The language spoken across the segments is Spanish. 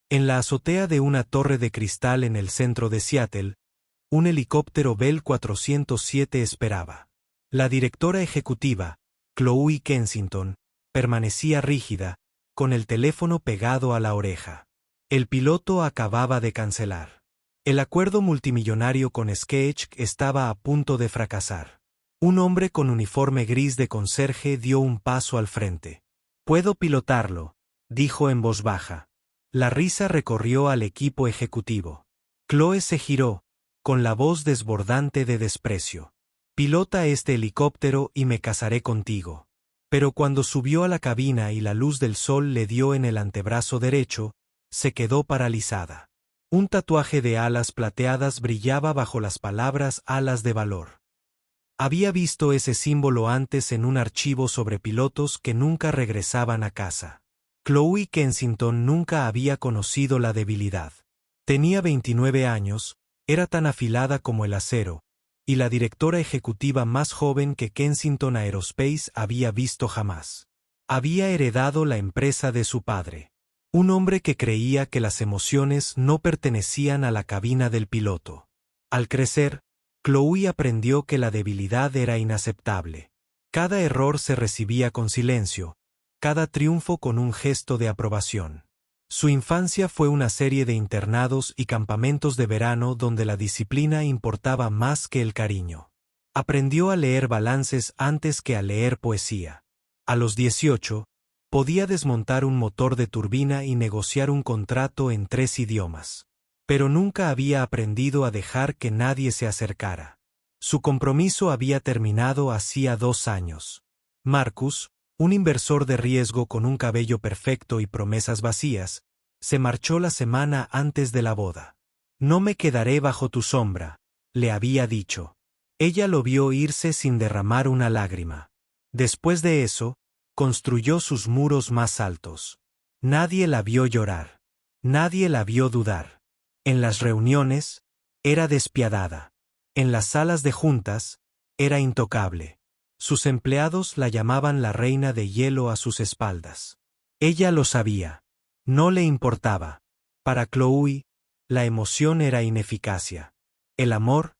En la azotea de una torre de cristal en el centro de Seattle, un helicóptero Bell 407 esperaba. La directora ejecutiva, Chloe Kensington, permanecía rígida, con el teléfono pegado a la oreja. El piloto acababa de cancelar. El acuerdo multimillonario con Sketch estaba a punto de fracasar. Un hombre con uniforme gris de conserje dio un paso al frente. «Puedo pilotarlo», dijo en voz baja. La risa recorrió al equipo ejecutivo. Chloe se giró, con la voz desbordante de desprecio. «Pilota este helicóptero y me casaré contigo». Pero cuando subió a la cabina y la luz del sol le dio en el antebrazo derecho, se quedó paralizada. Un tatuaje de alas plateadas brillaba bajo las palabras «alas de valor». Había visto ese símbolo antes en un archivo sobre pilotos que nunca regresaban a casa. Chloe Kensington nunca había conocido la debilidad. Tenía 29 años, era tan afilada como el acero, y la directora ejecutiva más joven que Kensington Aerospace había visto jamás. Había heredado la empresa de su padre. Un hombre que creía que las emociones no pertenecían a la cabina del piloto. Al crecer, Chloe aprendió que la debilidad era inaceptable. Cada error se recibía con silencio, cada triunfo con un gesto de aprobación. Su infancia fue una serie de internados y campamentos de verano donde la disciplina importaba más que el cariño. Aprendió a leer balances antes que a leer poesía. A los 18, podía desmontar un motor de turbina y negociar un contrato en 3 idiomas. Pero nunca había aprendido a dejar que nadie se acercara. Su compromiso había terminado hacía 2 años. Marcus, un inversor de riesgo con un cabello perfecto y promesas vacías, se marchó la semana antes de la boda. «No me quedaré bajo tu sombra», le había dicho. Ella lo vio irse sin derramar una lágrima. Después de eso, construyó sus muros más altos. Nadie la vio llorar. Nadie la vio dudar. En las reuniones, era despiadada. En las salas de juntas, era intocable. Sus empleados la llamaban la reina de hielo a sus espaldas. Ella lo sabía. No le importaba. Para Chloe, la emoción era ineficacia. El amor,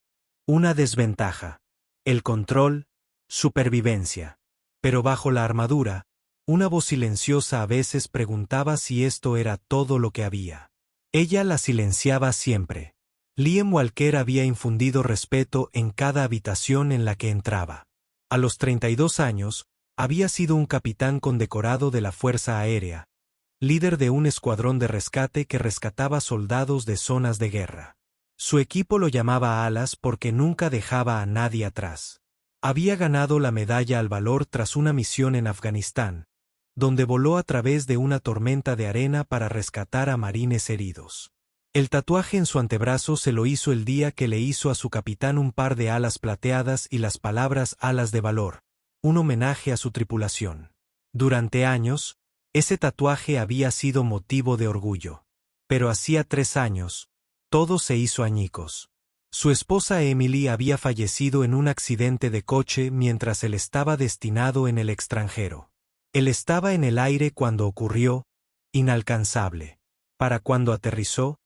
una desventaja. El control, supervivencia. Pero bajo la armadura, una voz silenciosa a veces preguntaba si esto era todo lo que había. Ella la silenciaba siempre. Liam Walker había infundido respeto en cada habitación en la que entraba. A los 32 años, había sido un capitán condecorado de la Fuerza Aérea, líder de un escuadrón de rescate que rescataba soldados de zonas de guerra. Su equipo lo llamaba Alas porque nunca dejaba a nadie atrás. Había ganado la medalla al valor tras una misión en Afganistán, donde voló a través de una tormenta de arena para rescatar a marines heridos. El tatuaje en su antebrazo se lo hizo el día que le hizo a su capitán un par de alas plateadas y las palabras «alas de valor», un homenaje a su tripulación. Durante años, ese tatuaje había sido motivo de orgullo. Pero hacía 3 años, todo se hizo añicos. Su esposa Emily había fallecido en un accidente de coche mientras él estaba destinado en el extranjero. Él estaba en el aire cuando ocurrió, inalcanzable. Para cuando aterrizó,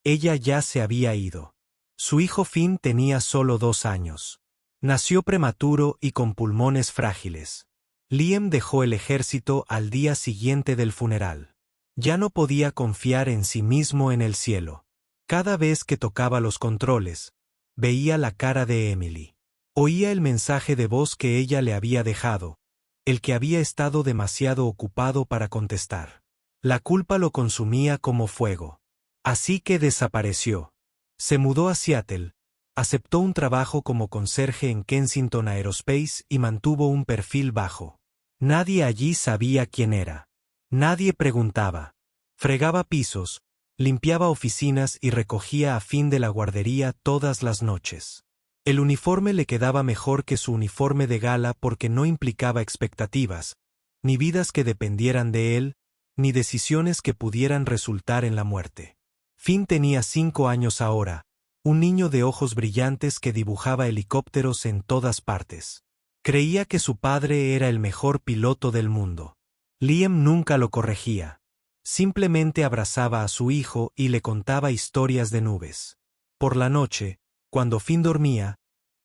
ella ya se había ido. Su hijo Finn tenía solo 2 años. Nació prematuro y con pulmones frágiles. Liam dejó el ejército al día siguiente del funeral. Ya no podía confiar en sí mismo en el cielo. Cada vez que tocaba los controles, veía la cara de Emily. Oía el mensaje de voz que ella le había dejado, el que había estado demasiado ocupado para contestar. La culpa lo consumía como fuego. Así que desapareció. Se mudó a Seattle, aceptó un trabajo como conserje en Kensington Aerospace y mantuvo un perfil bajo. Nadie allí sabía quién era. Nadie preguntaba. Fregaba pisos, limpiaba oficinas y recogía a Finn de la guardería todas las noches. El uniforme le quedaba mejor que su uniforme de gala porque no implicaba expectativas, ni vidas que dependieran de él, ni decisiones que pudieran resultar en la muerte. Finn tenía 5 años ahora, un niño de ojos brillantes que dibujaba helicópteros en todas partes. Creía que su padre era el mejor piloto del mundo. Liam nunca lo corregía. Simplemente abrazaba a su hijo y le contaba historias de nubes. Por la noche, cuando Finn dormía,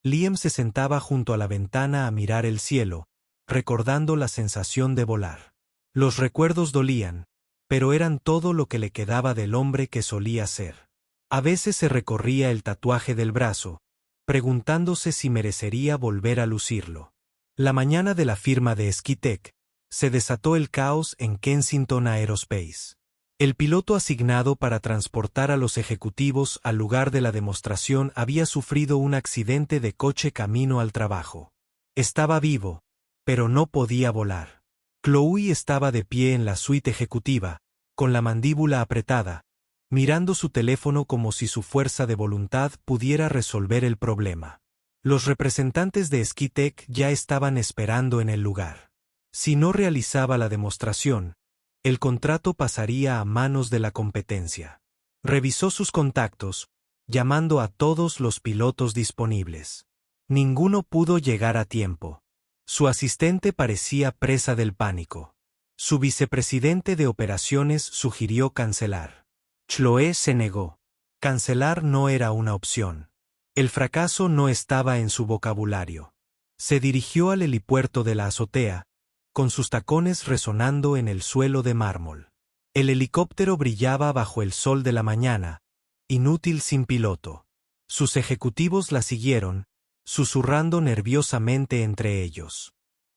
Liam se sentaba junto a la ventana a mirar el cielo, recordando la sensación de volar. Los recuerdos dolían, pero eran todo lo que le quedaba del hombre que solía ser. A veces se recorría el tatuaje del brazo, preguntándose si merecería volver a lucirlo. La mañana de la firma de Skitek, se desató el caos en Kensington Aerospace. El piloto asignado para transportar a los ejecutivos al lugar de la demostración había sufrido un accidente de coche camino al trabajo. Estaba vivo, pero no podía volar. Chloe estaba de pie en la suite ejecutiva, con la mandíbula apretada, mirando su teléfono como si su fuerza de voluntad pudiera resolver el problema. Los representantes de Skitek ya estaban esperando en el lugar. Si no realizaba la demostración, el contrato pasaría a manos de la competencia. Revisó sus contactos, llamando a todos los pilotos disponibles. Ninguno pudo llegar a tiempo. Su asistente parecía presa del pánico. Su vicepresidente de operaciones sugirió cancelar. Chloe se negó. Cancelar no era una opción. El fracaso no estaba en su vocabulario. Se dirigió al helipuerto de la azotea, con sus tacones resonando en el suelo de mármol. El helicóptero brillaba bajo el sol de la mañana, inútil sin piloto. Sus ejecutivos la siguieron, susurrando nerviosamente entre ellos.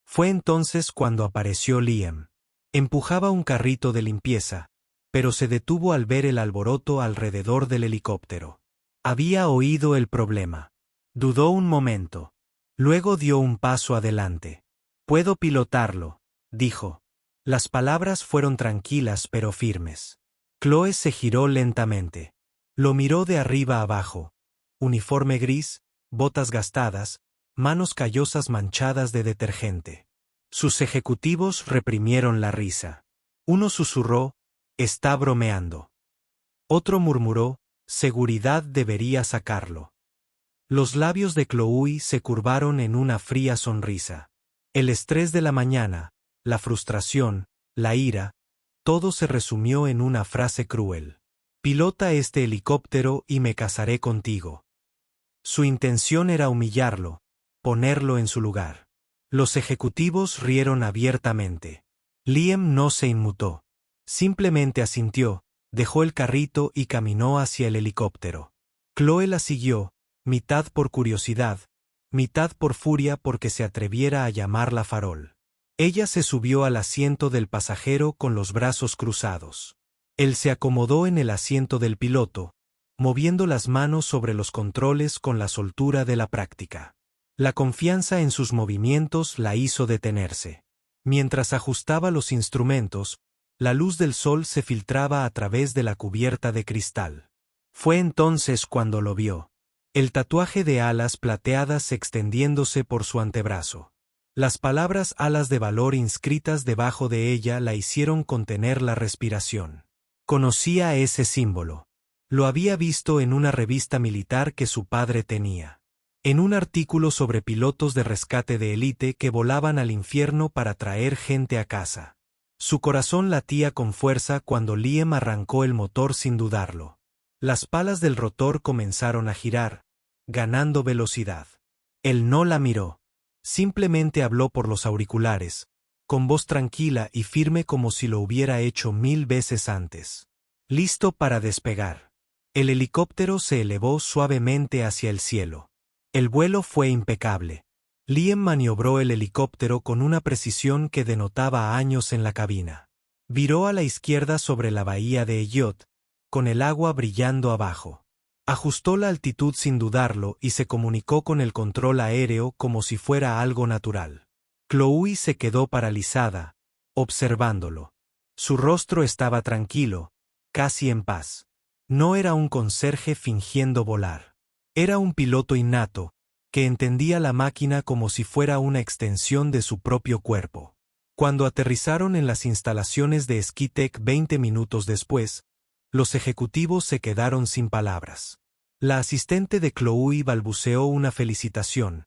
Fue entonces cuando apareció Liam. Empujaba un carrito de limpieza, pero se detuvo al ver el alboroto alrededor del helicóptero. Había oído el problema. Dudó un momento. Luego dio un paso adelante. «Puedo pilotarlo», dijo. Las palabras fueron tranquilas pero firmes. Chloe se giró lentamente. Lo miró de arriba abajo. Uniforme gris, botas gastadas, manos callosas manchadas de detergente. Sus ejecutivos reprimieron la risa. Uno susurró, «Está bromeando». Otro murmuró, «Seguridad debería sacarlo». Los labios de Chloe se curvaron en una fría sonrisa. El estrés de la mañana, la frustración, la ira, todo se resumió en una frase cruel. «Pilota este helicóptero y me casaré contigo». Su intención era humillarlo, ponerlo en su lugar. Los ejecutivos rieron abiertamente. Liam no se inmutó. Simplemente asintió, dejó el carrito y caminó hacia el helicóptero. Chloe la siguió, mitad por curiosidad, mitad por furia porque se atreviera a llamarla farol. Ella se subió al asiento del pasajero con los brazos cruzados. Él se acomodó en el asiento del piloto, moviendo las manos sobre los controles con la soltura de la práctica. La confianza en sus movimientos la hizo detenerse. Mientras ajustaba los instrumentos, la luz del sol se filtraba a través de la cubierta de cristal. Fue entonces cuando lo vio. El tatuaje de alas plateadas extendiéndose por su antebrazo. Las palabras alas de valor inscritas debajo de ella la hicieron contener la respiración. Conocía ese símbolo. Lo había visto en una revista militar que su padre tenía. En un artículo sobre pilotos de rescate de élite que volaban al infierno para traer gente a casa. Su corazón latía con fuerza cuando Liam arrancó el motor sin dudarlo. Las palas del rotor comenzaron a girar, ganando velocidad. Él no la miró. Simplemente habló por los auriculares, con voz tranquila y firme como si lo hubiera hecho 1000 veces antes. Listo para despegar. El helicóptero se elevó suavemente hacia el cielo. El vuelo fue impecable. Liam maniobró el helicóptero con una precisión que denotaba años en la cabina. Viró a la izquierda sobre la bahía de Elliot, con el agua brillando abajo. Ajustó la altitud sin dudarlo y se comunicó con el control aéreo como si fuera algo natural. Chloe se quedó paralizada, observándolo. Su rostro estaba tranquilo, casi en paz. No era un conserje fingiendo volar. Era un piloto innato, que entendía la máquina como si fuera una extensión de su propio cuerpo. Cuando aterrizaron en las instalaciones de Skitek 20 minutos después, los ejecutivos se quedaron sin palabras. La asistente de Chloe balbuceó una felicitación.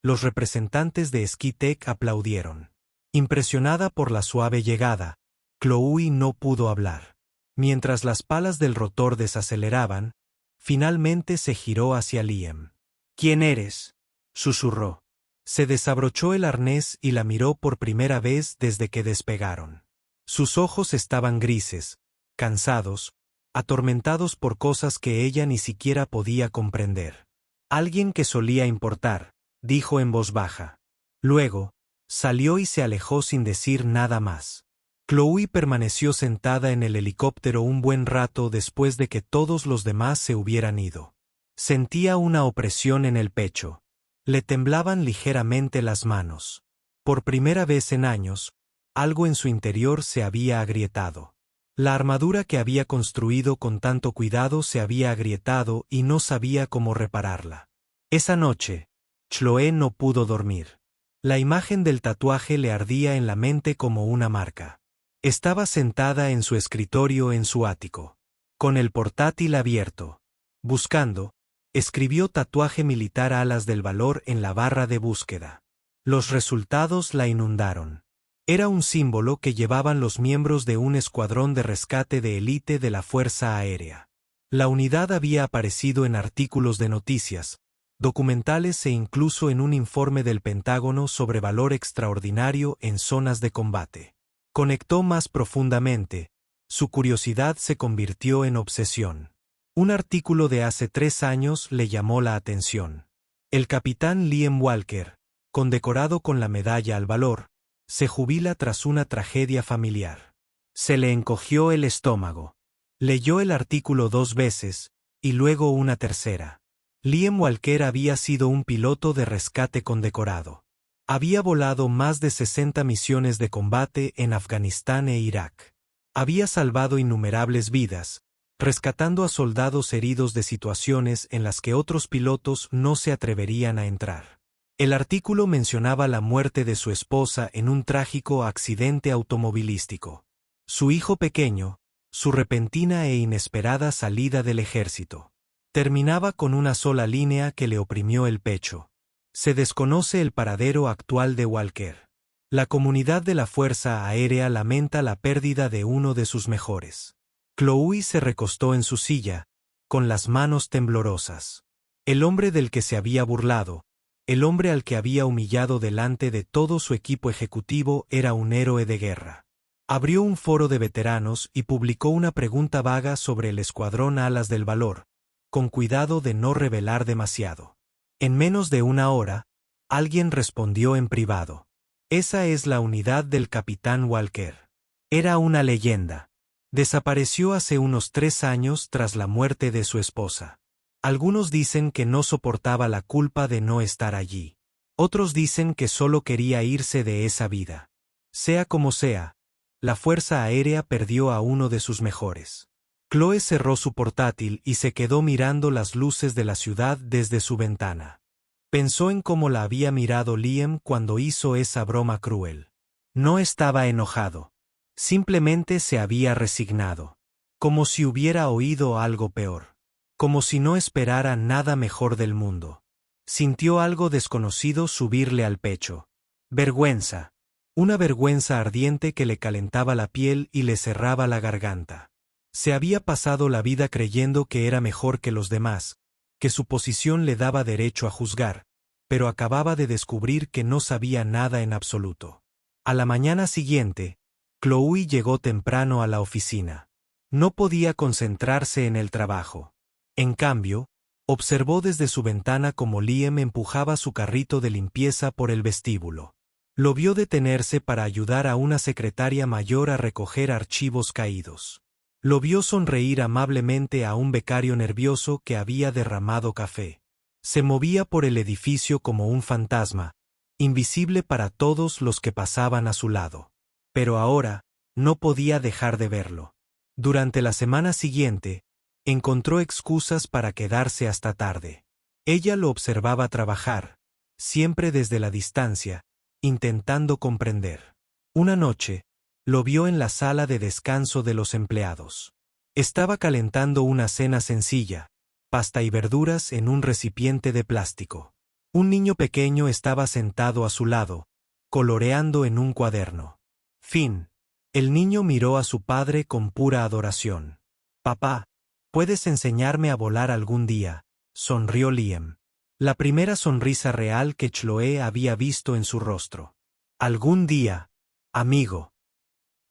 Los representantes de Skitek aplaudieron. Impresionada por la suave llegada, Chloe no pudo hablar. Mientras las palas del rotor desaceleraban, finalmente se giró hacia Liam. «¿Quién eres?», susurró. Se desabrochó el arnés y la miró por primera vez desde que despegaron. Sus ojos estaban grises, cansados, atormentados por cosas que ella ni siquiera podía comprender. «Alguien que solía importar», dijo en voz baja. Luego, salió y se alejó sin decir nada más. Chloe permaneció sentada en el helicóptero un buen rato después de que todos los demás se hubieran ido. Sentía una opresión en el pecho. Le temblaban ligeramente las manos. Por primera vez en años, algo en su interior se había agrietado. La armadura que había construido con tanto cuidado se había agrietado y no sabía cómo repararla. Esa noche, Chloe no pudo dormir. La imagen del tatuaje le ardía en la mente como una marca. Estaba sentada en su escritorio en su ático, con el portátil abierto. Buscando, escribió tatuaje militar alas del valor en la barra de búsqueda. Los resultados la inundaron. Era un símbolo que llevaban los miembros de un escuadrón de rescate de élite de la Fuerza Aérea. La unidad había aparecido en artículos de noticias, documentales e incluso en un informe del Pentágono sobre valor extraordinario en zonas de combate. Conectó más profundamente. Su curiosidad se convirtió en obsesión. Un artículo de hace 3 años le llamó la atención. El capitán Liam Walker, condecorado con la Medalla al Valor, se jubila tras una tragedia familiar. Se le encogió el estómago. Leyó el artículo 2 veces, y luego una tercera. Liam Walker había sido un piloto de rescate condecorado. Había volado más de 60 misiones de combate en Afganistán e Irak. Había salvado innumerables vidas, rescatando a soldados heridos de situaciones en las que otros pilotos no se atreverían a entrar. El artículo mencionaba la muerte de su esposa en un trágico accidente automovilístico. Su hijo pequeño, su repentina e inesperada salida del ejército. Terminaba con una sola línea que le oprimió el pecho. Se desconoce el paradero actual de Walker. La comunidad de la Fuerza Aérea lamenta la pérdida de uno de sus mejores. Chloe se recostó en su silla, con las manos temblorosas. El hombre del que se había burlado, el hombre al que había humillado delante de todo su equipo ejecutivo era un héroe de guerra. Abrió un foro de veteranos y publicó una pregunta vaga sobre el escuadrón Alas del Valor, con cuidado de no revelar demasiado. En menos de una hora, alguien respondió en privado. Esa es la unidad del capitán Walker. Era una leyenda. Desapareció hace unos 3 años tras la muerte de su esposa. Algunos dicen que no soportaba la culpa de no estar allí. Otros dicen que solo quería irse de esa vida. Sea como sea, la Fuerza Aérea perdió a uno de sus mejores. Chloe cerró su portátil y se quedó mirando las luces de la ciudad desde su ventana. Pensó en cómo la había mirado Liam cuando hizo esa broma cruel. No estaba enojado. Simplemente se había resignado. Como si hubiera oído algo peor. Como si no esperara nada mejor del mundo. Sintió algo desconocido subirle al pecho. Vergüenza. Una vergüenza ardiente que le calentaba la piel y le cerraba la garganta. Se había pasado la vida creyendo que era mejor que los demás, que su posición le daba derecho a juzgar, pero acababa de descubrir que no sabía nada en absoluto. A la mañana siguiente, Chloe llegó temprano a la oficina. No podía concentrarse en el trabajo. En cambio, observó desde su ventana cómo Liam empujaba su carrito de limpieza por el vestíbulo. Lo vio detenerse para ayudar a una secretaria mayor a recoger archivos caídos. Lo vio sonreír amablemente a un becario nervioso que había derramado café. Se movía por el edificio como un fantasma, invisible para todos los que pasaban a su lado. Pero ahora, no podía dejar de verlo. Durante la semana siguiente, encontró excusas para quedarse hasta tarde. Ella lo observaba trabajar, siempre desde la distancia, intentando comprender. Una noche, lo vio en la sala de descanso de los empleados. Estaba calentando una cena sencilla, pasta y verduras en un recipiente de plástico. Un niño pequeño estaba sentado a su lado, coloreando en un cuaderno. Fin. El niño miró a su padre con pura adoración. Papá, ¿puedes enseñarme a volar algún día?, sonrió Liam. La primera sonrisa real que Chloe había visto en su rostro. Algún día, amigo.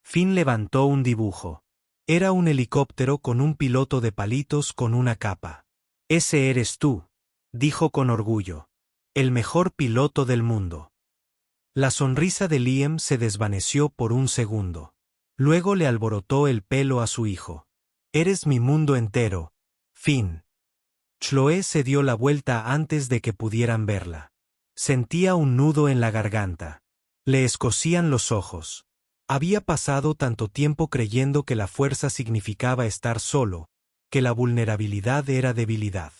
Finn levantó un dibujo. Era un helicóptero con un piloto de palitos con una capa. Ese eres tú, dijo con orgullo. El mejor piloto del mundo. La sonrisa de Liam se desvaneció por un segundo. Luego le alborotó el pelo a su hijo. Eres mi mundo entero, Finn. Chloe se dio la vuelta antes de que pudieran verla. Sentía un nudo en la garganta. Le escocían los ojos. Había pasado tanto tiempo creyendo que la fuerza significaba estar solo, que la vulnerabilidad era debilidad.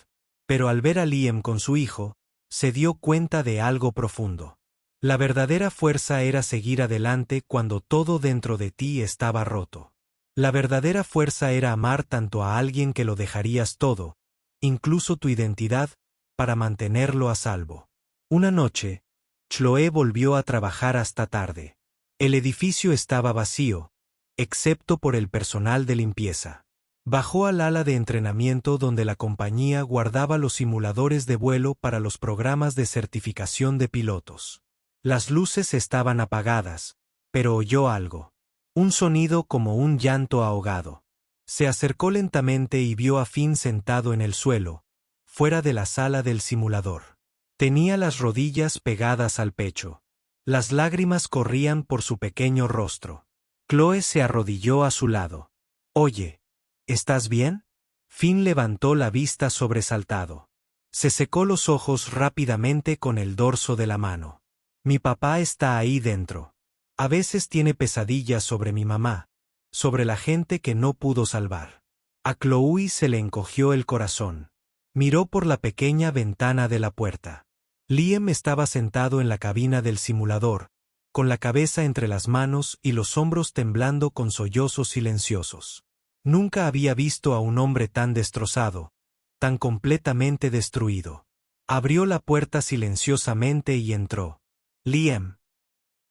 Pero al ver a Liam con su hijo, se dio cuenta de algo profundo. La verdadera fuerza era seguir adelante cuando todo dentro de ti estaba roto. La verdadera fuerza era amar tanto a alguien que lo dejarías todo, incluso tu identidad, para mantenerlo a salvo. Una noche, Chloe volvió a trabajar hasta tarde. El edificio estaba vacío, excepto por el personal de limpieza. Bajó al ala de entrenamiento donde la compañía guardaba los simuladores de vuelo para los programas de certificación de pilotos. Las luces estaban apagadas, pero oyó algo. Un sonido como un llanto ahogado. Se acercó lentamente y vio a Finn sentado en el suelo, fuera de la sala del simulador. Tenía las rodillas pegadas al pecho. Las lágrimas corrían por su pequeño rostro. Chloe se arrodilló a su lado. Oye, ¿estás bien? Finn levantó la vista sobresaltado. Se secó los ojos rápidamente con el dorso de la mano. Mi papá está ahí dentro. A veces tiene pesadillas sobre mi mamá, sobre la gente que no pudo salvar. A Chloe se le encogió el corazón. Miró por la pequeña ventana de la puerta. Liam estaba sentado en la cabina del simulador, con la cabeza entre las manos y los hombros temblando con sollozos silenciosos. Nunca había visto a un hombre tan destrozado, tan completamente destruido. Abrió la puerta silenciosamente y entró. Liam.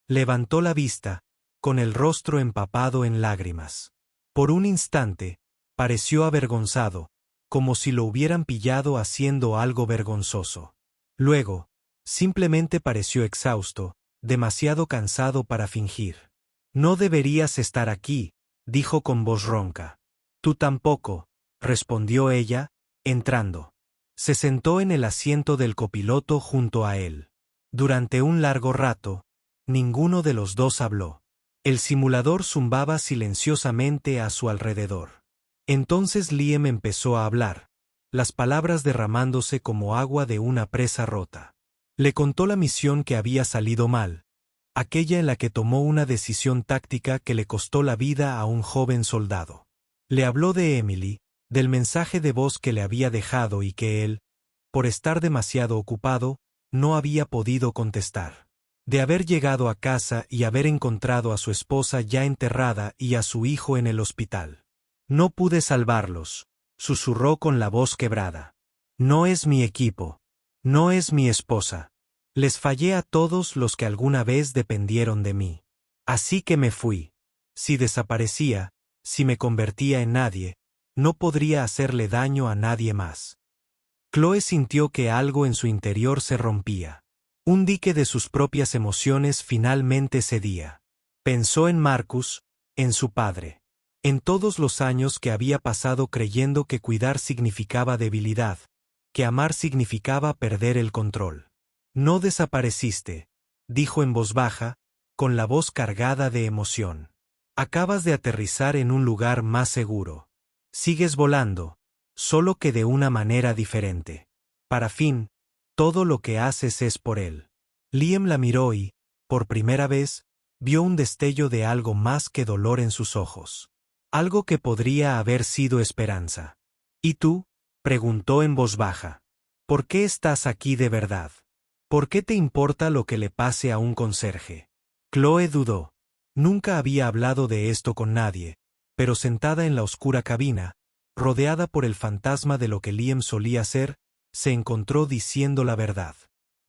Levantó la vista, con el rostro empapado en lágrimas. Por un instante, pareció avergonzado, como si lo hubieran pillado haciendo algo vergonzoso. Luego, simplemente pareció exhausto, demasiado cansado para fingir. No deberías estar aquí, dijo con voz ronca. Tú tampoco, respondió ella, entrando. Se sentó en el asiento del copiloto junto a él. Durante un largo rato, ninguno de los dos habló. El simulador zumbaba silenciosamente a su alrededor. Entonces Liam empezó a hablar, las palabras derramándose como agua de una presa rota. Le contó la misión que había salido mal, aquella en la que tomó una decisión táctica que le costó la vida a un joven soldado. Le habló de Emily, del mensaje de voz que le había dejado y que él, por estar demasiado ocupado, no había podido contestar. De haber llegado a casa y haber encontrado a su esposa ya enterrada y a su hijo en el hospital. No pude salvarlos, susurró con la voz quebrada. No es mi equipo. No es mi esposa. Les fallé a todos los que alguna vez dependieron de mí. Así que me fui. Si desaparecía, si me convertía en nadie, no podría hacerle daño a nadie más. Chloe sintió que algo en su interior se rompía. Un dique de sus propias emociones finalmente cedía. Pensó en Marcus, en su padre. En todos los años que había pasado creyendo que cuidar significaba debilidad, que amar significaba perder el control. No desapareciste, dijo en voz baja, con la voz cargada de emoción. Acabas de aterrizar en un lugar más seguro. Sigues volando, solo que de una manera diferente. Para Finn, todo lo que haces es por él. Liam la miró y, por primera vez, vio un destello de algo más que dolor en sus ojos. Algo que podría haber sido esperanza. ¿Y tú? Preguntó en voz baja. ¿Por qué estás aquí de verdad? ¿Por qué te importa lo que le pase a un conserje? Chloe dudó. Nunca había hablado de esto con nadie, pero sentada en la oscura cabina, rodeada por el fantasma de lo que Liam solía ser, se encontró diciendo la verdad.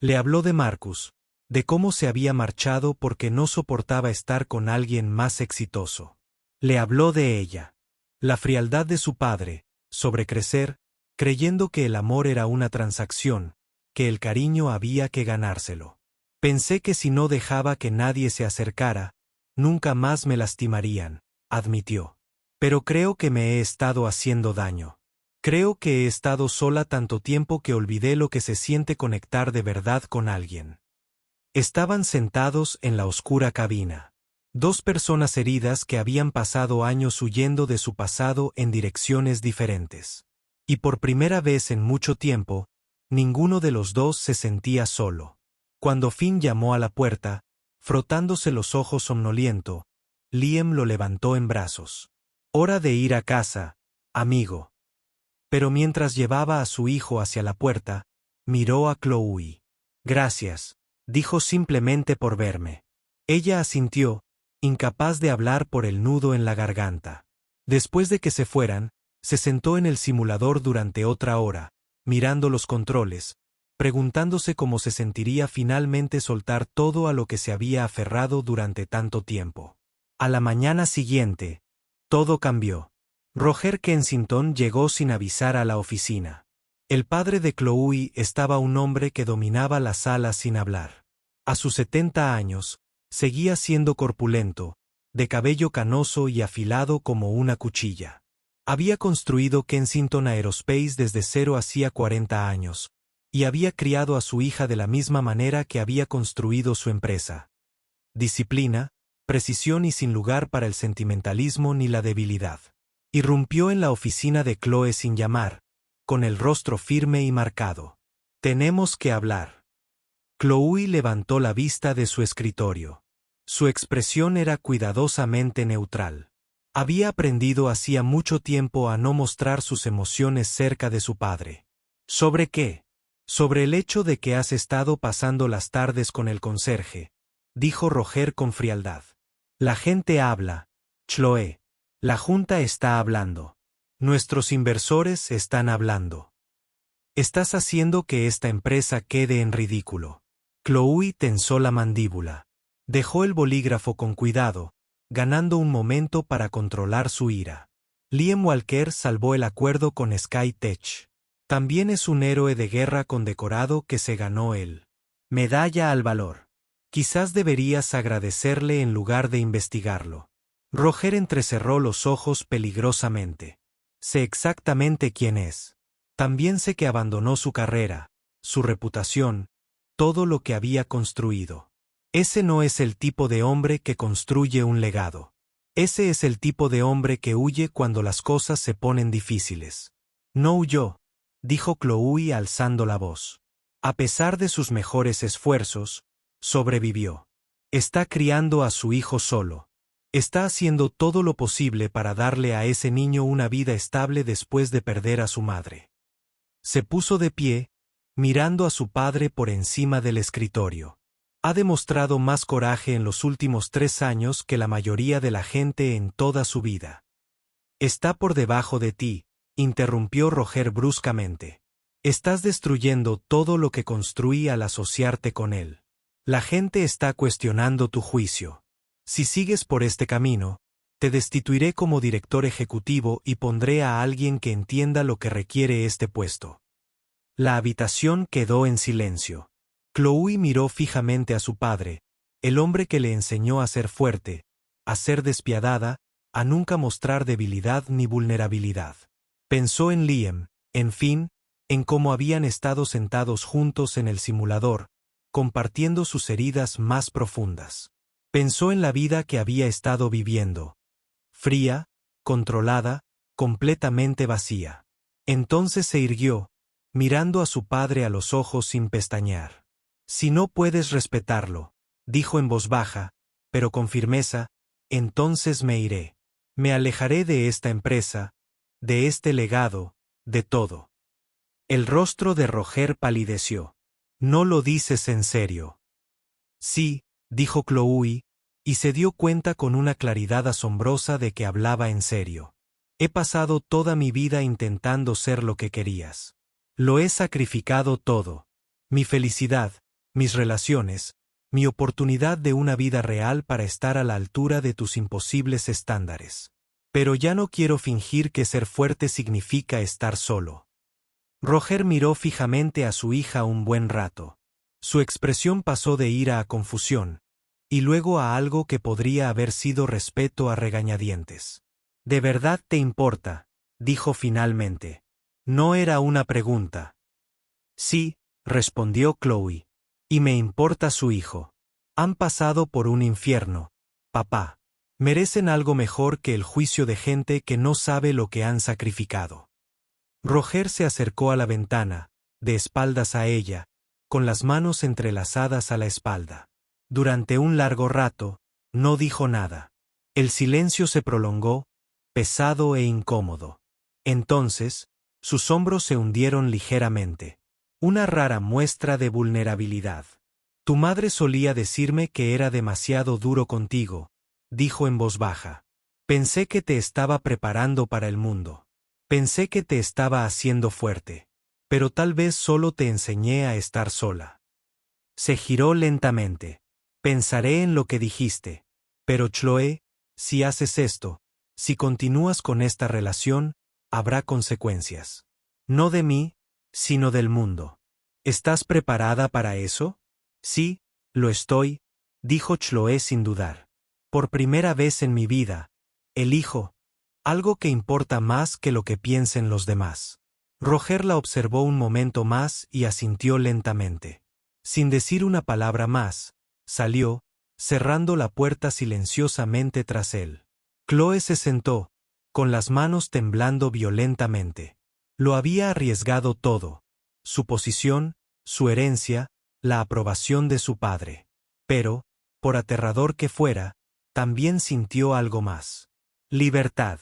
Le habló de Marcus, de cómo se había marchado porque no soportaba estar con alguien más exitoso. Le habló de ella. La frialdad de su padre, sobre crecer, creyendo que el amor era una transacción, que el cariño había que ganárselo. Pensé que si no dejaba que nadie se acercara, nunca más me lastimarían, admitió. Pero creo que me he estado haciendo daño. Creo que he estado sola tanto tiempo que olvidé lo que se siente conectar de verdad con alguien. Estaban sentados en la oscura cabina. Dos personas heridas que habían pasado años huyendo de su pasado en direcciones diferentes. Y por primera vez en mucho tiempo, ninguno de los dos se sentía solo. Cuando Finn llamó a la puerta, frotándose los ojos somnoliento, Liam lo levantó en brazos. Hora de ir a casa, amigo. Pero mientras llevaba a su hijo hacia la puerta, miró a Chloe. Gracias, dijo simplemente por verme. Ella asintió, incapaz de hablar por el nudo en la garganta. Después de que se fueran, se sentó en el simulador durante otra hora, mirando los controles, preguntándose cómo se sentiría finalmente soltar todo a lo que se había aferrado durante tanto tiempo. A la mañana siguiente, todo cambió. Roger Kensington llegó sin avisar a la oficina. El padre de Chloe estaba un hombre que dominaba la sala sin hablar. A sus 70 años, seguía siendo corpulento, de cabello canoso y afilado como una cuchilla. Había construido Kensington Aerospace desde cero hacía 40 años, y había criado a su hija de la misma manera que había construido su empresa. Disciplina, precisión y sin lugar para el sentimentalismo ni la debilidad. Irrumpió en la oficina de Chloe sin llamar, con el rostro firme y marcado. Tenemos que hablar. Chloe levantó la vista de su escritorio. Su expresión era cuidadosamente neutral. Había aprendido hacía mucho tiempo a no mostrar sus emociones cerca de su padre. ¿Sobre qué? Sobre el hecho de que has estado pasando las tardes con el conserje, dijo Roger con frialdad. La gente habla, Chloe. La junta está hablando. Nuestros inversores están hablando. Estás haciendo que esta empresa quede en ridículo. Chloe tensó la mandíbula. Dejó el bolígrafo con cuidado, ganando un momento para controlar su ira. Liam Walker salvó el acuerdo con SkyTech. También es un héroe de guerra condecorado que se ganó el Medalla al Valor. Quizás deberías agradecerle en lugar de investigarlo. Roger entrecerró los ojos peligrosamente. Sé exactamente quién es. También sé que abandonó su carrera, su reputación, todo lo que había construido. Ese no es el tipo de hombre que construye un legado. Ese es el tipo de hombre que huye cuando las cosas se ponen difíciles. No huyó, dijo Chloe alzando la voz. A pesar de sus mejores esfuerzos, sobrevivió. Está criando a su hijo solo. Está haciendo todo lo posible para darle a ese niño una vida estable después de perder a su madre. Se puso de pie, mirando a su padre por encima del escritorio. Ha demostrado más coraje en los últimos 3 años que la mayoría de la gente en toda su vida. Está por debajo de ti, interrumpió Roger bruscamente. Estás destruyendo todo lo que construí al asociarte con él. La gente está cuestionando tu juicio. Si sigues por este camino, te destituiré como director ejecutivo y pondré a alguien que entienda lo que requiere este puesto. La habitación quedó en silencio. Chloe miró fijamente a su padre, el hombre que le enseñó a ser fuerte, a ser despiadada, a nunca mostrar debilidad ni vulnerabilidad. Pensó en Liam, en fin, en cómo habían estado sentados juntos en el simulador, compartiendo sus heridas más profundas. Pensó en la vida que había estado viviendo. Fría, controlada, completamente vacía. Entonces se irguió, mirando a su padre a los ojos sin pestañear. Si no puedes respetarlo, dijo en voz baja, pero con firmeza, entonces me iré. Me alejaré de esta empresa, de este legado, de todo. El rostro de Roger palideció. No lo dices en serio. Sí, dijo Chloe, y se dio cuenta con una claridad asombrosa de que hablaba en serio. He pasado toda mi vida intentando ser lo que querías. Lo he sacrificado todo. Mi felicidad, mis relaciones, Mi oportunidad de una vida real para estar a la altura de tus imposibles estándares. Pero ya no quiero fingir que ser fuerte significa estar solo. Roger miró fijamente a su hija un buen rato. Su expresión pasó de ira a confusión, y luego a algo que podría haber sido respeto a regañadientes. ¿De verdad te importa?, dijo finalmente. No era una pregunta. Sí, respondió Chloe. Y me importa su hijo. Han pasado por un infierno, papá. Merecen algo mejor que el juicio de gente que no sabe lo que han sacrificado. Roger se acercó a la ventana, de espaldas a ella, con las manos entrelazadas a la espalda. Durante un largo rato, no dijo nada. El silencio se prolongó, pesado e incómodo. Entonces, sus hombros se hundieron ligeramente. Una rara muestra de vulnerabilidad. Tu madre solía decirme que era demasiado duro contigo, dijo en voz baja. Pensé que te estaba preparando para el mundo. Pensé que te estaba haciendo fuerte. Pero tal vez solo te enseñé a estar sola. Se giró lentamente. Pensaré en lo que dijiste. Pero Chloe, si haces esto, si continúas con esta relación, habrá consecuencias. No de mí, sino del mundo. ¿Estás preparada para eso? Sí, lo estoy, dijo Chloe sin dudar. Por primera vez en mi vida, elijo algo que importa más que lo que piensen los demás. Roger la observó un momento más y asintió lentamente. Sin decir una palabra más, salió, cerrando la puerta silenciosamente tras él. Chloe se sentó, con las manos temblando violentamente. Lo había arriesgado todo: su posición, su herencia, la aprobación de su padre. Pero, por aterrador que fuera, también sintió algo más. Libertad.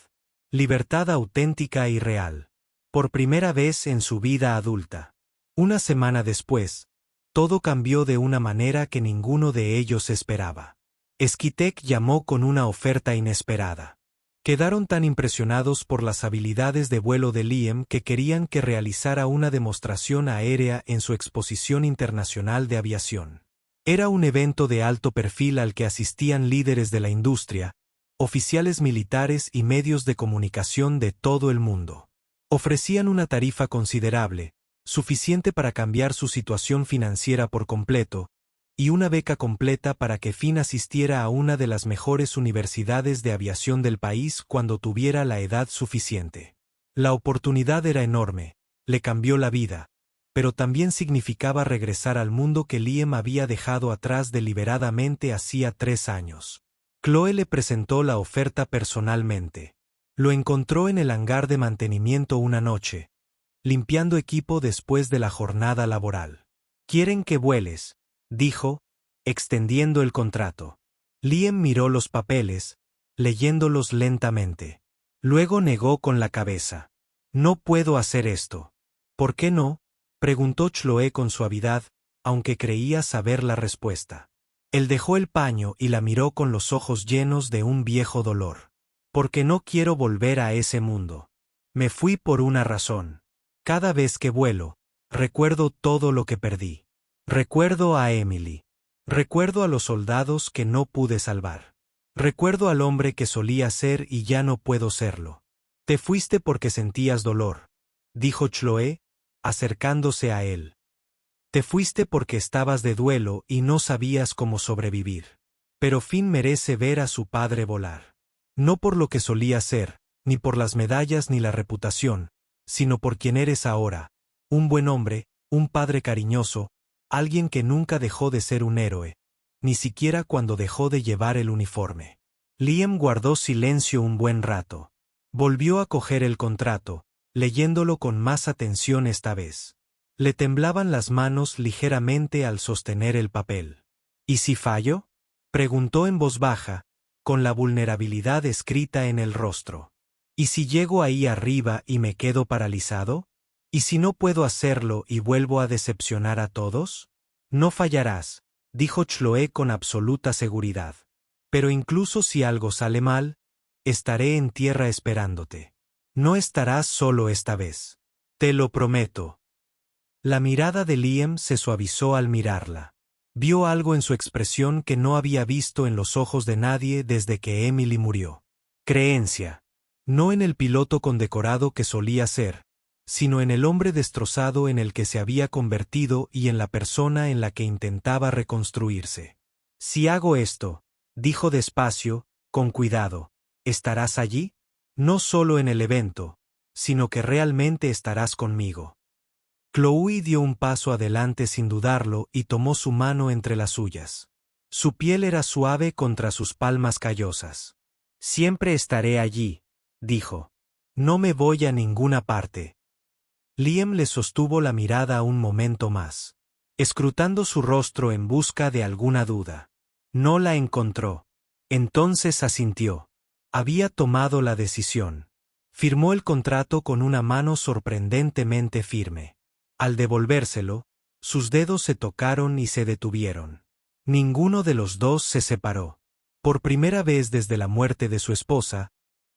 Libertad auténtica y real. Por primera vez en su vida adulta. Una semana después, todo cambió de una manera que ninguno de ellos esperaba. Skitek llamó con una oferta inesperada. Quedaron tan impresionados por las habilidades de vuelo de Liam que querían que realizara una demostración aérea en su exposición internacional de aviación. Era un evento de alto perfil al que asistían líderes de la industria, oficiales militares y medios de comunicación de todo el mundo. Ofrecían una tarifa considerable, suficiente para cambiar su situación financiera por completo, y una beca completa para que Finn asistiera a una de las mejores universidades de aviación del país cuando tuviera la edad suficiente. La oportunidad era enorme, le cambió la vida, pero también significaba regresar al mundo que Liam había dejado atrás deliberadamente hacía 3 años. Chloe le presentó la oferta personalmente. Lo encontró en el hangar de mantenimiento una noche, limpiando equipo después de la jornada laboral. «Quieren que vueles», dijo, extendiendo el contrato. Liam miró los papeles, leyéndolos lentamente. Luego negó con la cabeza. «No puedo hacer esto». «¿Por qué no?», preguntó Chloe con suavidad, aunque creía saber la respuesta. Él dejó el paño y la miró con los ojos llenos de un viejo dolor. «Porque no quiero volver a ese mundo. Me fui por una razón. Cada vez que vuelo, recuerdo todo lo que perdí. Recuerdo a Emily. Recuerdo a los soldados que no pude salvar. Recuerdo al hombre que solía ser y ya no puedo serlo». «Te fuiste porque sentías dolor», dijo Chloe, acercándose a él. «Te fuiste porque estabas de duelo y no sabías cómo sobrevivir. Pero Finn merece ver a su padre volar. No por lo que solía ser, ni por las medallas ni la reputación, sino por quien eres ahora, un buen hombre, un padre cariñoso, alguien que nunca dejó de ser un héroe, ni siquiera cuando dejó de llevar el uniforme». Liam guardó silencio un buen rato. Volvió a coger el contrato, leyéndolo con más atención esta vez. Le temblaban las manos ligeramente al sostener el papel. «¿Y si fallo?», preguntó en voz baja, con la vulnerabilidad escrita en el rostro. «¿Y si llego ahí arriba y me quedo paralizado? ¿Y si no puedo hacerlo y vuelvo a decepcionar a todos?». «No fallarás», dijo Chloe con absoluta seguridad. «Pero incluso si algo sale mal, estaré en tierra esperándote. No estarás solo esta vez. Te lo prometo». La mirada de Liam se suavizó al mirarla. Vio algo en su expresión que no había visto en los ojos de nadie desde que Emily murió. Creencia. No en el piloto condecorado que solía ser, sino en el hombre destrozado en el que se había convertido y en la persona en la que intentaba reconstruirse. Si hago esto, dijo despacio, con cuidado, ¿estarás allí? No solo en el evento, sino que realmente estarás conmigo. Chloe dio un paso adelante sin dudarlo y tomó su mano entre las suyas. Su piel era suave contra sus palmas callosas. Siempre estaré allí, dijo. No me voy a ninguna parte. Liam le sostuvo la mirada un momento más, escrutando su rostro en busca de alguna duda. No la encontró. Entonces asintió. Había tomado la decisión. Firmó el contrato con una mano sorprendentemente firme. Al devolvérselo, sus dedos se tocaron y se detuvieron. Ninguno de los dos se separó. Por primera vez desde la muerte de su esposa,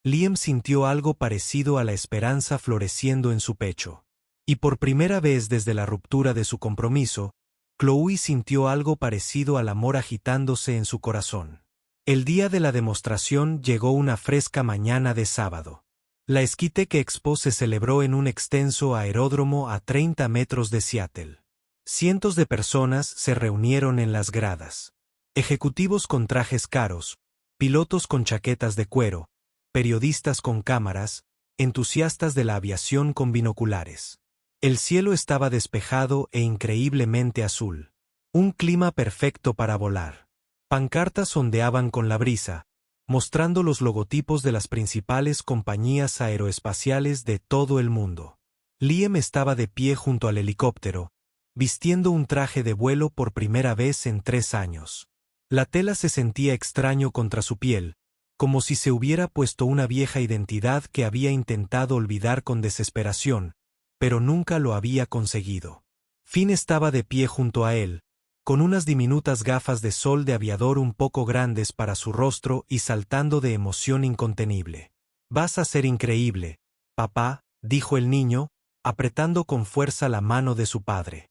Liam sintió algo parecido a la esperanza floreciendo en su pecho. Y por primera vez desde la ruptura de su compromiso, Chloe sintió algo parecido al amor agitándose en su corazón. El día de la demostración llegó una fresca mañana de sábado. La Skitech Expo se celebró en un extenso aeródromo a 30 metros de Seattle. Cientos de personas se reunieron en las gradas. Ejecutivos con trajes caros, pilotos con chaquetas de cuero, periodistas con cámaras, entusiastas de la aviación con binoculares. El cielo estaba despejado e increíblemente azul. Un clima perfecto para volar. Pancartas ondeaban con la brisa, mostrando los logotipos de las principales compañías aeroespaciales de todo el mundo. Liam estaba de pie junto al helicóptero, vistiendo un traje de vuelo por primera vez en 3 años. La tela se sentía extraño contra su piel, como si se hubiera puesto una vieja identidad que había intentado olvidar con desesperación, pero nunca lo había conseguido. Finn estaba de pie junto a él, con unas diminutas gafas de sol de aviador un poco grandes para su rostro y saltando de emoción incontenible. «Vas a ser increíble, papá», dijo el niño, apretando con fuerza la mano de su padre.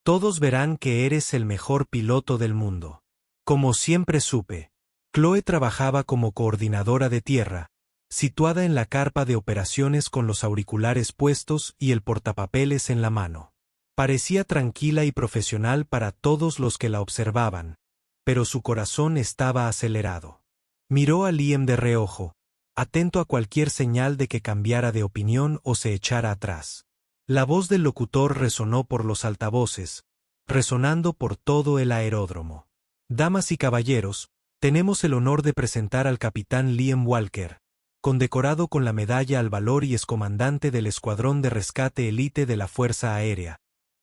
«Todos verán que eres el mejor piloto del mundo». Como siempre supe. Chloe trabajaba como coordinadora de tierra, situada en la carpa de operaciones con los auriculares puestos y el portapapeles en la mano. Parecía tranquila y profesional para todos los que la observaban, pero su corazón estaba acelerado. Miró a Liam de reojo, atento a cualquier señal de que cambiara de opinión o se echara atrás. La voz del locutor resonó por los altavoces, resonando por todo el aeródromo. «Damas y caballeros, tenemos el honor de presentar al capitán Liam Walker, condecorado con la Medalla al Valor y excomandante del Escuadrón de Rescate Elite de la Fuerza Aérea,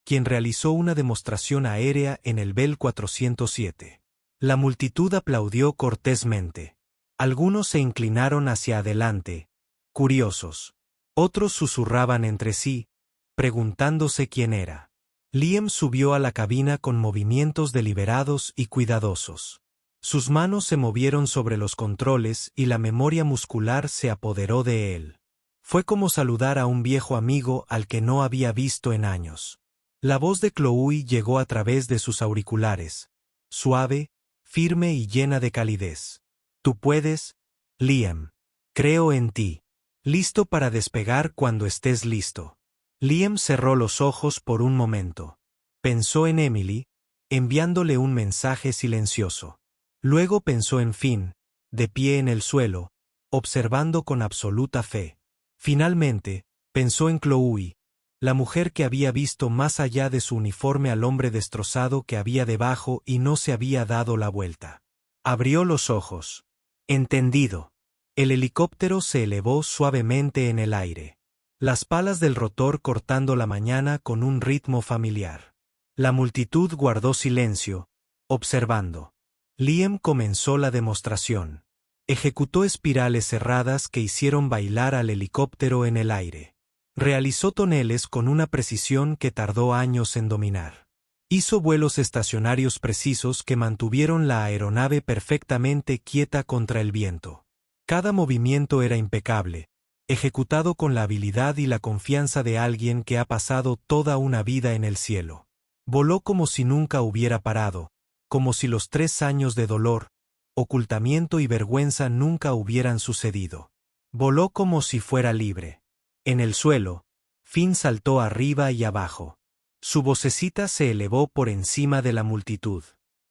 quien realizó una demostración aérea en el Bell 407. La multitud aplaudió cortésmente. Algunos se inclinaron hacia adelante, curiosos. Otros susurraban entre sí, preguntándose quién era. Liam subió a la cabina con movimientos deliberados y cuidadosos. Sus manos se movieron sobre los controles y la memoria muscular se apoderó de él. Fue como saludar a un viejo amigo al que no había visto en años. La voz de Chloe llegó a través de sus auriculares, suave, firme y llena de calidez. «Tú puedes, Liam. Creo en ti. Listo para despegar cuando estés listo». Liam cerró los ojos por un momento. Pensó en Emily, enviándole un mensaje silencioso. Luego pensó en Finn, de pie en el suelo, observando con absoluta fe. Finalmente, pensó en Chloe, la mujer que había visto más allá de su uniforme al hombre destrozado que había debajo y no se había dado la vuelta. Abrió los ojos. Entendido. El helicóptero se elevó suavemente en el aire. Las palas del rotor cortando la mañana con un ritmo familiar. La multitud guardó silencio, observando. Liam comenzó la demostración. Ejecutó espirales cerradas que hicieron bailar al helicóptero en el aire. Realizó toneles con una precisión que tardó años en dominar. Hizo vuelos estacionarios precisos que mantuvieron la aeronave perfectamente quieta contra el viento. Cada movimiento era impecable, ejecutado con la habilidad y la confianza de alguien que ha pasado toda una vida en el cielo. Voló como si nunca hubiera parado, como si los 3 años de dolor, ocultamiento y vergüenza nunca hubieran sucedido. Voló como si fuera libre. En el suelo, Finn saltó arriba y abajo. Su vocecita se elevó por encima de la multitud.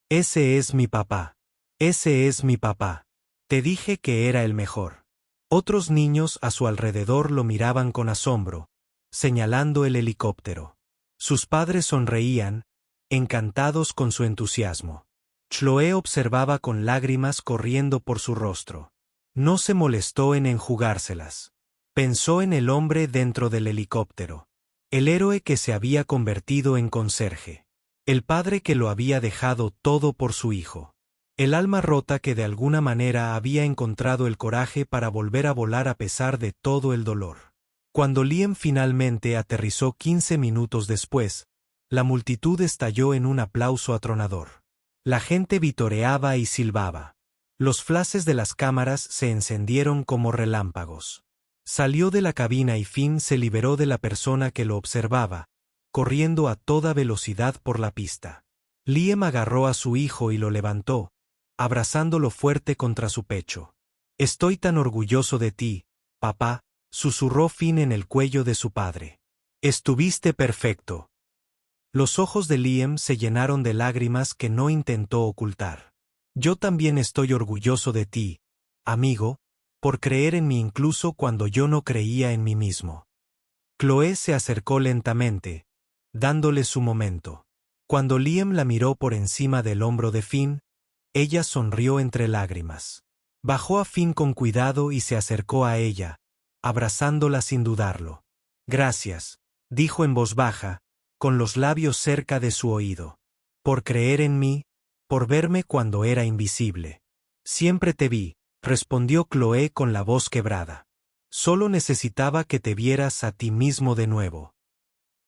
Ese es mi papá. Ese es mi papá. Te dije que era el mejor. Otros niños a su alrededor lo miraban con asombro, señalando el helicóptero. Sus padres sonreían, encantados con su entusiasmo. Chloe observaba con lágrimas corriendo por su rostro. No se molestó en enjugárselas. Pensó en el hombre dentro del helicóptero. El héroe que se había convertido en conserje. El padre que lo había dejado todo por su hijo. El alma rota que de alguna manera había encontrado el coraje para volver a volar a pesar de todo el dolor. Cuando Liam finalmente aterrizó 15 minutos después, la multitud estalló en un aplauso atronador. La gente vitoreaba y silbaba. Los flashes de las cámaras se encendieron como relámpagos. Salió de la cabina y Finn se liberó de la persona que lo observaba, corriendo a toda velocidad por la pista. Liam agarró a su hijo y lo levantó, abrazándolo fuerte contra su pecho. «Estoy tan orgulloso de ti, papá», susurró Finn en el cuello de su padre. «Estuviste perfecto». Los ojos de Liam se llenaron de lágrimas que no intentó ocultar. «Yo también estoy orgulloso de ti, amigo, por creer en mí incluso cuando yo no creía en mí mismo». Chloe se acercó lentamente, dándole su momento. Cuando Liam la miró por encima del hombro de Finn, ella sonrió entre lágrimas. Bajó a Finn con cuidado y se acercó a ella, abrazándola sin dudarlo. «Gracias», dijo en voz baja, con los labios cerca de su oído. «Por creer en mí, por verme cuando era invisible». «Siempre te vi», respondió Chloe con la voz quebrada. «Solo necesitaba que te vieras a ti mismo de nuevo».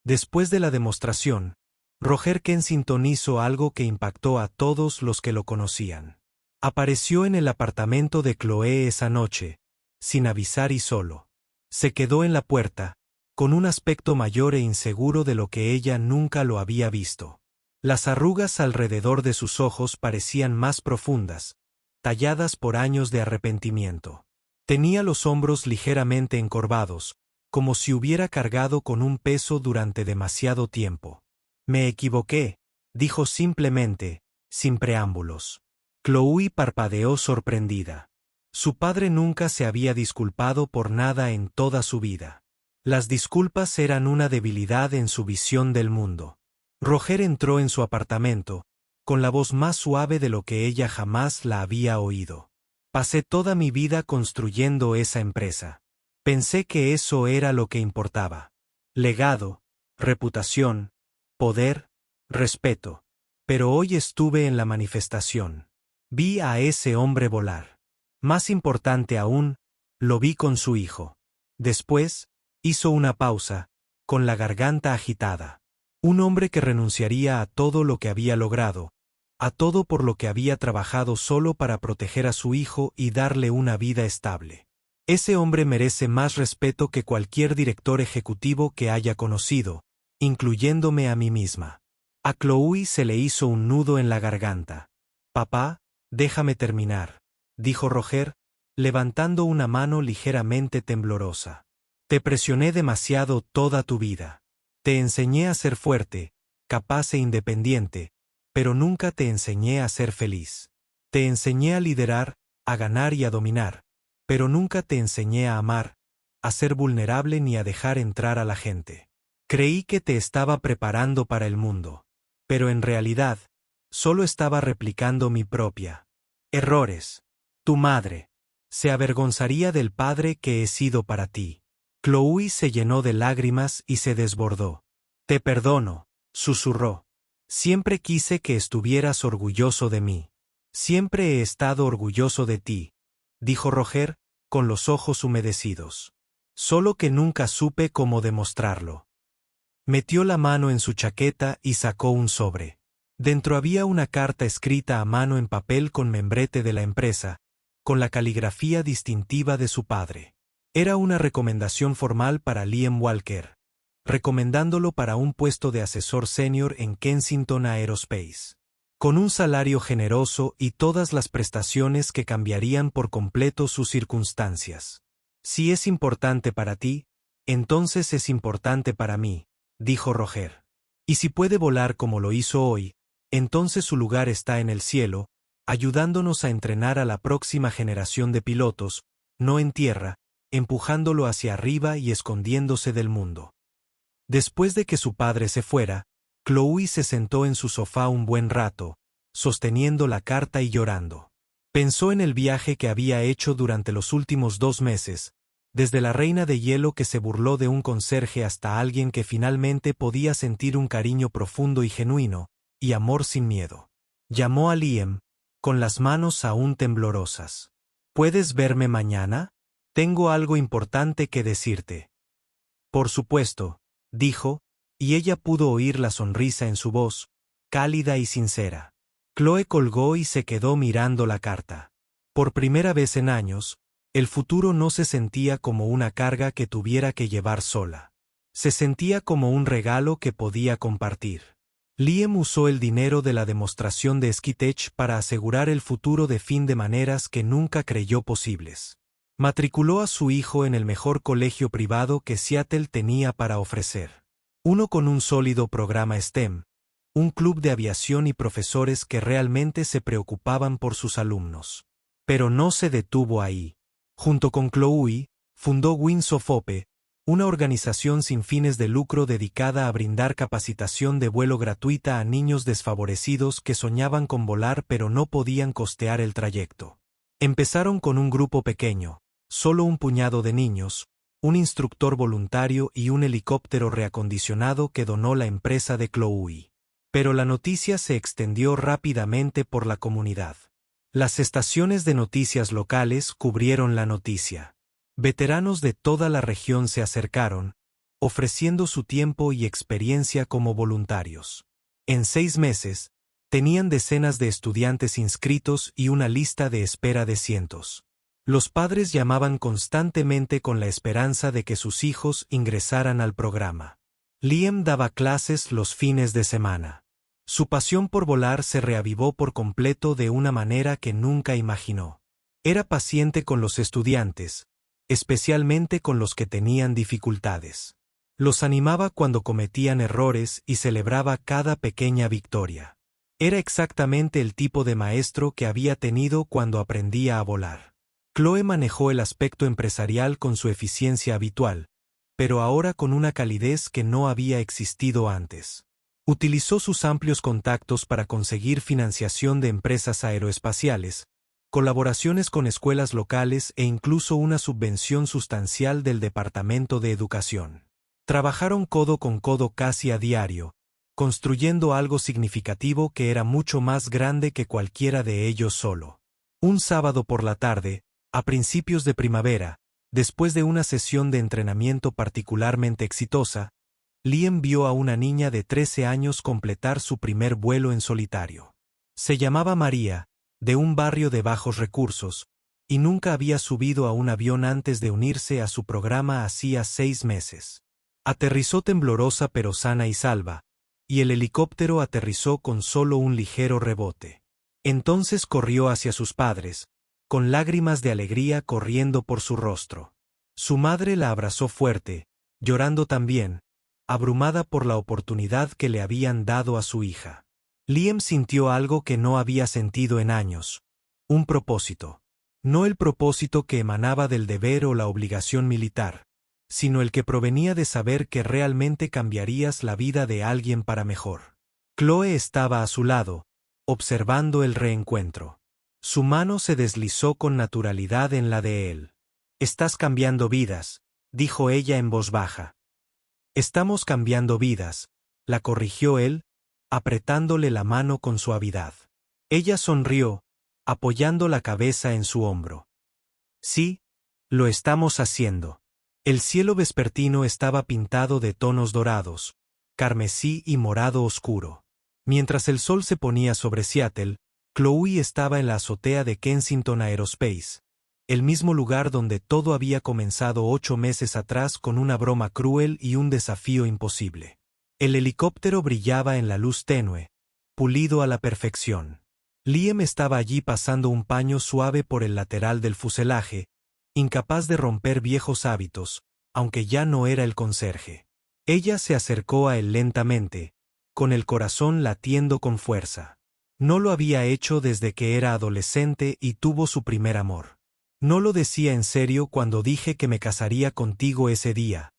Después de la demostración, Roger Kensington hizo algo que impactó a todos los que lo conocían. Apareció en el apartamento de Chloe esa noche, sin avisar y solo. Se quedó en la puerta, con un aspecto mayor e inseguro de lo que ella nunca lo había visto. Las arrugas alrededor de sus ojos parecían más profundas, talladas por años de arrepentimiento. Tenía los hombros ligeramente encorvados, como si hubiera cargado con un peso durante demasiado tiempo. «Me equivoqué», dijo simplemente, sin preámbulos. Chloe parpadeó sorprendida. Su padre nunca se había disculpado por nada en toda su vida. Las disculpas eran una debilidad en su visión del mundo. Roger entró en su apartamento, con la voz más suave de lo que ella jamás la había oído. «Pasé toda mi vida construyendo esa empresa. Pensé que eso era lo que importaba. Legado, reputación, poder, respeto. Pero hoy estuve en la manifestación. Vi a ese hombre volar. Más importante aún, lo vi con su hijo». Después, hizo una pausa, con la garganta agitada. Un hombre que renunciaría a todo lo que había logrado, a todo por lo que había trabajado solo para proteger a su hijo y darle una vida estable. Ese hombre merece más respeto que cualquier director ejecutivo que haya conocido, incluyéndome a mí misma. A Chloe se le hizo un nudo en la garganta. «Papá, déjame terminar», dijo Roger, levantando una mano ligeramente temblorosa. «Te presioné demasiado toda tu vida. Te enseñé a ser fuerte, capaz e independiente, pero nunca te enseñé a ser feliz. Te enseñé a liderar, a ganar y a dominar, pero nunca te enseñé a amar, a ser vulnerable ni a dejar entrar a la gente. Creí que te estaba preparando para el mundo, pero en realidad, solo estaba replicando mi propia. Errores. Tu madre se avergonzaría del padre que he sido para ti». Chloe se llenó de lágrimas y se desbordó. «Te perdono», susurró. «Siempre quise que estuvieras orgulloso de mí». «Siempre he estado orgulloso de ti», dijo Roger, con los ojos humedecidos. «Solo que nunca supe cómo demostrarlo». Metió la mano en su chaqueta y sacó un sobre. Dentro había una carta escrita a mano en papel con membrete de la empresa, con la caligrafía distintiva de su padre. Era una recomendación formal para Liam Walker. recomendándolo para un puesto de asesor senior en Kensington Aerospace. Con un salario generoso y todas las prestaciones que cambiarían por completo sus circunstancias. Si es importante para ti, entonces es importante para mí, dijo Roger. Y si puede volar como lo hizo hoy, entonces su lugar está en el cielo, ayudándonos a entrenar a la próxima generación de pilotos, no en tierra, empujándolo hacia arriba y escondiéndose del mundo. Después de que su padre se fuera, Chloe se sentó en su sofá un buen rato, sosteniendo la carta y llorando. Pensó en el viaje que había hecho durante los últimos 2 meses, desde la reina de hielo que se burló de un conserje hasta alguien que finalmente podía sentir un cariño profundo y genuino, y amor sin miedo. Llamó a Liam, con las manos aún temblorosas. ¿Puedes verme mañana? Tengo algo importante que decirte. Por supuesto, dijo, y ella pudo oír la sonrisa en su voz, cálida y sincera. Chloe colgó y se quedó mirando la carta. Por primera vez en años, el futuro no se sentía como una carga que tuviera que llevar sola. Se sentía como un regalo que podía compartir. Liam usó el dinero de la demostración de Skitech para asegurar el futuro de Finn de maneras que nunca creyó posibles. Matriculó a su hijo en el mejor colegio privado que Seattle tenía para ofrecer. Uno con un sólido programa STEM, un club de aviación y profesores que realmente se preocupaban por sus alumnos. Pero no se detuvo ahí. Junto con Chloe, fundó Wings of Hope, una organización sin fines de lucro dedicada a brindar capacitación de vuelo gratuita a niños desfavorecidos que soñaban con volar pero no podían costear el trayecto. Empezaron con un grupo pequeño, solo un puñado de niños, un instructor voluntario y un helicóptero reacondicionado que donó la empresa de Chloe. Pero la noticia se extendió rápidamente por la comunidad. Las estaciones de noticias locales cubrieron la noticia. Veteranos de toda la región se acercaron, ofreciendo su tiempo y experiencia como voluntarios. En 6 meses, tenían decenas de estudiantes inscritos y una lista de espera de cientos. Los padres llamaban constantemente con la esperanza de que sus hijos ingresaran al programa. Liam daba clases los fines de semana. Su pasión por volar se reavivó por completo de una manera que nunca imaginó. Era paciente con los estudiantes, especialmente con los que tenían dificultades. Los animaba cuando cometían errores y celebraba cada pequeña victoria. Era exactamente el tipo de maestro que había tenido cuando aprendía a volar. Chloe manejó el aspecto empresarial con su eficiencia habitual, pero ahora con una calidez que no había existido antes. Utilizó sus amplios contactos para conseguir financiación de empresas aeroespaciales, colaboraciones con escuelas locales e incluso una subvención sustancial del Departamento de Educación. Trabajaron codo con codo casi a diario, construyendo algo significativo que era mucho más grande que cualquiera de ellos solo. Un sábado por la tarde, a principios de primavera, después de una sesión de entrenamiento particularmente exitosa, Liam vio a una niña de 13 años completar su primer vuelo en solitario. Se llamaba María, de un barrio de bajos recursos, y nunca había subido a un avión antes de unirse a su programa hacía 6 meses. Aterrizó temblorosa pero sana y salva, y el helicóptero aterrizó con solo un ligero rebote. Entonces corrió hacia sus padres, con lágrimas de alegría corriendo por su rostro. Su madre la abrazó fuerte, llorando también, abrumada por la oportunidad que le habían dado a su hija. Liam sintió algo que no había sentido en años, un propósito. No el propósito que emanaba del deber o la obligación militar, sino el que provenía de saber que realmente cambiarías la vida de alguien para mejor. Chloe estaba a su lado, observando el reencuentro. Su mano se deslizó con naturalidad en la de él. «Estás cambiando vidas», dijo ella en voz baja. «Estamos cambiando vidas», la corrigió él, apretándole la mano con suavidad. Ella sonrió, apoyando la cabeza en su hombro. «Sí, lo estamos haciendo». El cielo vespertino estaba pintado de tonos dorados, carmesí y morado oscuro. Mientras el sol se ponía sobre Seattle, Chloe estaba en la azotea de Kensington Aerospace, el mismo lugar donde todo había comenzado 8 meses atrás con una broma cruel y un desafío imposible. El helicóptero brillaba en la luz tenue, pulido a la perfección. Liam estaba allí pasando un paño suave por el lateral del fuselaje, incapaz de romper viejos hábitos, aunque ya no era el conserje. Ella se acercó a él lentamente, con el corazón latiendo con fuerza. No lo había hecho desde que era adolescente y tuvo su primer amor. No lo decía en serio cuando dije que me casaría contigo ese día,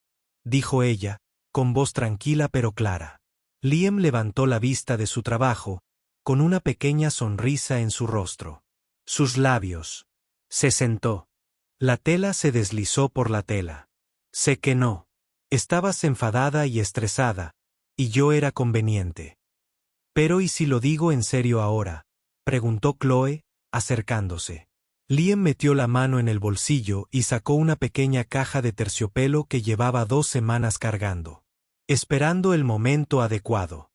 dijo ella, con voz tranquila pero clara. Liam levantó la vista de su trabajo, con una pequeña sonrisa en su rostro. Sus labios. Se sentó. La tela se deslizó por la tela. Sé que no. Estabas enfadada y estresada, y yo era conveniente. Pero ¿y si lo digo en serio ahora? Preguntó Chloe, acercándose. Liam metió la mano en el bolsillo y sacó una pequeña caja de terciopelo que llevaba 2 semanas cargando, esperando el momento adecuado.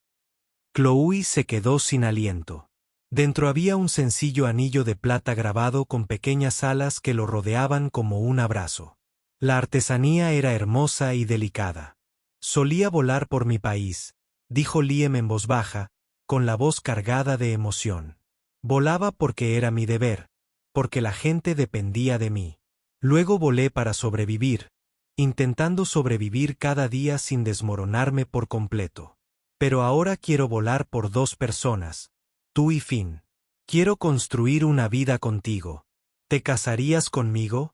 Chloe se quedó sin aliento. Dentro había un sencillo anillo de plata grabado con pequeñas alas que lo rodeaban como un abrazo. La artesanía era hermosa y delicada. Solía volar por mi país, dijo Liam en voz baja, con la voz cargada de emoción. Volaba porque era mi deber, porque la gente dependía de mí. Luego volé para sobrevivir, intentando sobrevivir cada día sin desmoronarme por completo. Pero ahora quiero volar por 2 personas, tú y Finn. Quiero construir una vida contigo. ¿Te casarías conmigo?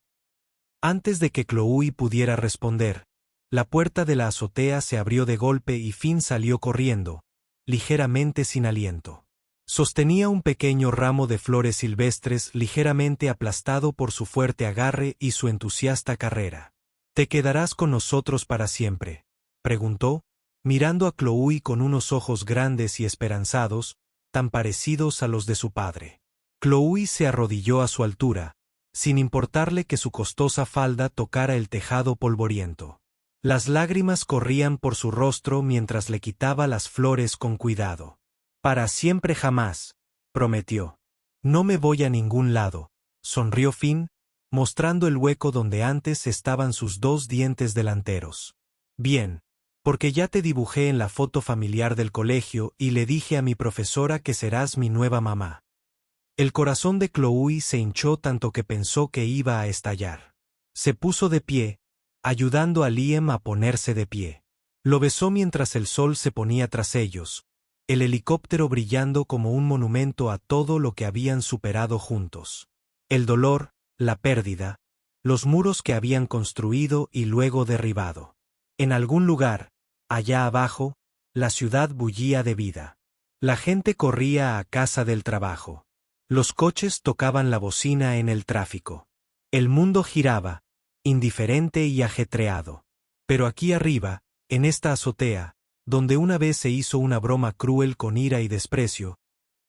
Antes de que Chloe pudiera responder, la puerta de la azotea se abrió de golpe y Finn salió corriendo, ligeramente sin aliento. Sostenía un pequeño ramo de flores silvestres ligeramente aplastado por su fuerte agarre y su entusiasta carrera. ¿Te quedarás con nosotros para siempre?, preguntó, mirando a Chloe con unos ojos grandes y esperanzados, tan parecidos a los de su padre. Chloe se arrodilló a su altura, sin importarle que su costosa falda tocara el tejado polvoriento. Las lágrimas corrían por su rostro mientras le quitaba las flores con cuidado. Para siempre jamás, prometió. No me voy a ningún lado, sonrió Finn, mostrando el hueco donde antes estaban sus 2 dientes delanteros. Bien, porque ya te dibujé en la foto familiar del colegio y le dije a mi profesora que serás mi nueva mamá. El corazón de Chloe se hinchó tanto que pensó que iba a estallar. Se puso de pie, ayudando a Liam a ponerse de pie. Lo besó mientras el sol se ponía tras ellos, el helicóptero brillando como un monumento a todo lo que habían superado juntos. El dolor, la pérdida, los muros que habían construido y luego derribado. En algún lugar, allá abajo, la ciudad bullía de vida. La gente corría a casa del trabajo. Los coches tocaban la bocina en el tráfico. El mundo giraba, indiferente y ajetreado. Pero aquí arriba, en esta azotea, donde una vez se hizo una broma cruel con ira y desprecio,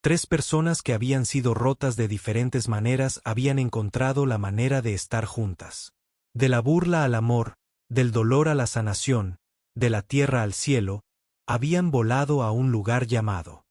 3 personas que habían sido rotas de diferentes maneras habían encontrado la manera de estar juntas. De la burla al amor, del dolor a la sanación, de la tierra al cielo, habían volado a un lugar llamado